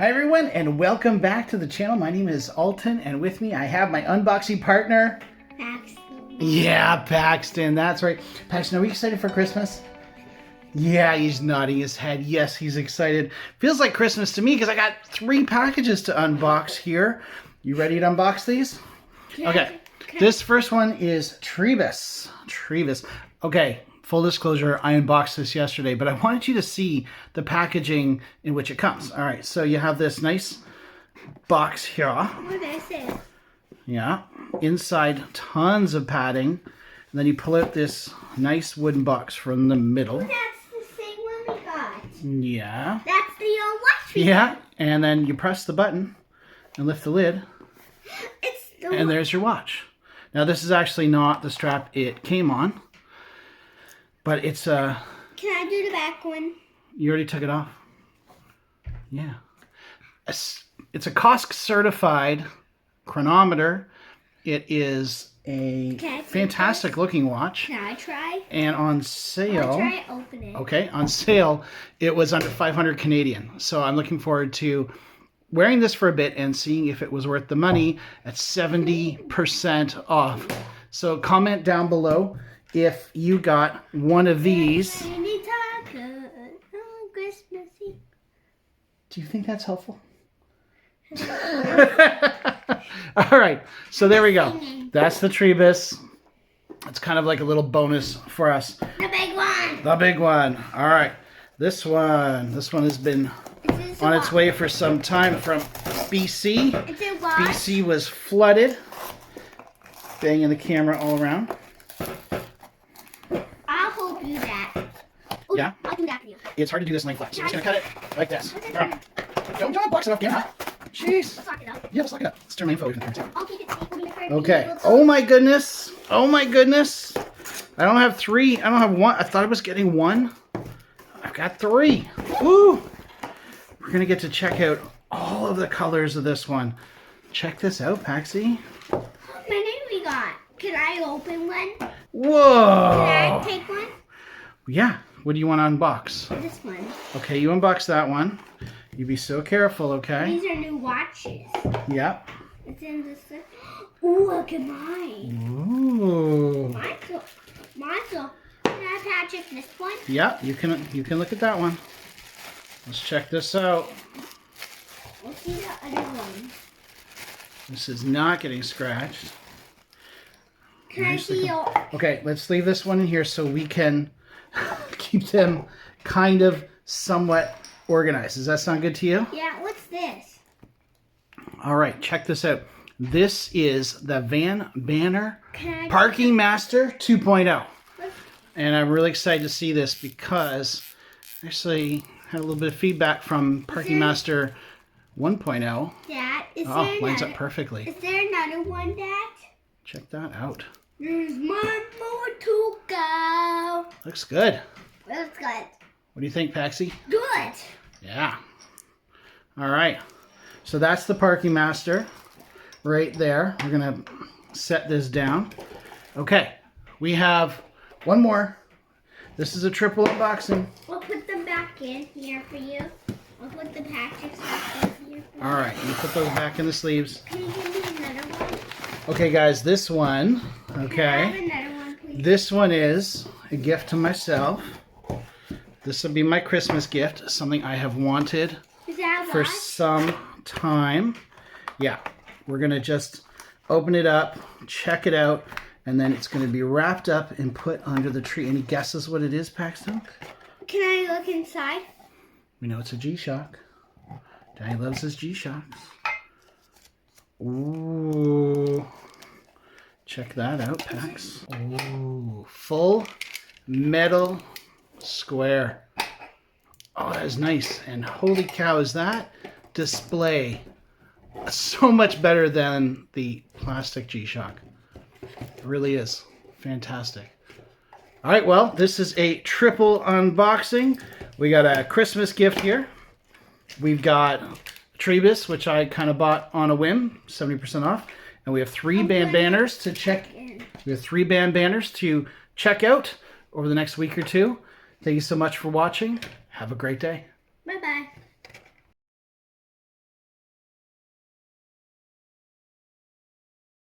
Hi everyone, and welcome back to the channel. My name is Alton, and with me I have my unboxing partner, Paxton. Yeah, Paxton, that's right. Paxton, are we excited for Christmas? Yeah, he's nodding his head. Yes, he's excited. Feels like Christmas to me because I got 3 packages to unbox here. You ready to unbox these? Okay, this first one is Tribus. Okay, full disclosure, I unboxed this yesterday, but I wanted you to see the packaging in which it comes. All right, so you have this nice box here. What is it? Yeah, inside tons of padding. And then you pull out this nice wooden box from the middle. That's the same one we got. Yeah. That's the old watch we Yeah, and then you press the button and lift the lid. It's the And there's your watch. Now this is actually not the strap it came on, but it's Can I do the back one? You already took it off. Yeah. It's a COSC certified chronometer. It is a fantastic looking watch. Can I try? And on sale, I'll try to open it. okay, on sale, it was under 500 Canadian. So I'm looking forward to wearing this for a bit and seeing if it was worth the money at 70% off. So comment down below if you got one of these. Christmassy. Do you think that's helpful? All right, so there we go. That's the Tribus. It's kind of like a little bonus for us. The big one. The big one. All right, this one has been on its way for some time from BC. It's a watch. BC was flooded. Banging the camera all around. I'll hold you that. Ooh, Yeah? I'll do that for you. It's hard to do this length flat, so I'm just gonna cut it like this. Don't box it off camera. Jeez. Let's lock it up. Yeah, let's lock it up. Let's turn my info away from the camera. I'll keep it safe. Okay. Oh my goodness. Oh my goodness. I don't have 3. I don't have 1. I thought I was getting 1. I've got 3. Woo! We're gonna get to check out all of the colors of this one. Check this out, Paxi. How many we got? Can I open one? Whoa! Can I take one? Yeah. What do you want to unbox? This one. Okay, you unbox that one. You be so careful, okay? These are new watches. Yep. It's in this. Ooh, look at mine. Ooh. Mine's a. Can I patch this one? Yeah, you can look at that one. Let's check this out. Let's see the other one. This is not getting scratched. Can I see your? Okay, let's leave this one in here so we can keep them kind of somewhat organized. Does that sound good to you? Yeah. What's this? All right, check this out. This is the Van Banner Can I? Parkingmaster 2.0. And I'm really excited to see this because I actually had a little bit of feedback from Parkingmaster 1.0. Dad, is Oh, there lines another? up perfectly. Is there another one, Dad? Check that out. There's one more to go. Looks good. Looks good. What do you think, Paxi? Good. Yeah. All right. So that's the Parkingmaster right there. We're going to set this down. Okay. We have one more. This is a triple unboxing. We'll put them back in here for you. I'll put the packets back in here for you. All right. You put those back in the sleeves. Can you give me another one? Okay, guys. This one. Can I Okay. have another one, please? This one is a gift to myself. This will be my Christmas gift. Something I have wanted Is that a for watch? some time. Yeah, we're gonna just open it up, check it out, and then it's gonna be wrapped up and put under the tree. Any guesses what it is, Paxton? Can I look inside? We know it's a G-Shock. Daddy loves his G-Shocks. Ooh. Check that out, Pax. Ooh, full metal square. Oh, that is nice. And holy cow, is that display so much better than the plastic G-Shock. It really is. Fantastic. All right, well, this is a triple unboxing. We got a Christmas gift here. We've got Tribus, which I kind of bought on a whim, 70% off. And we have 3 band banners to check. We have 3 band banners to check out over the next week or 2. Thank you so much for watching. Have a great day.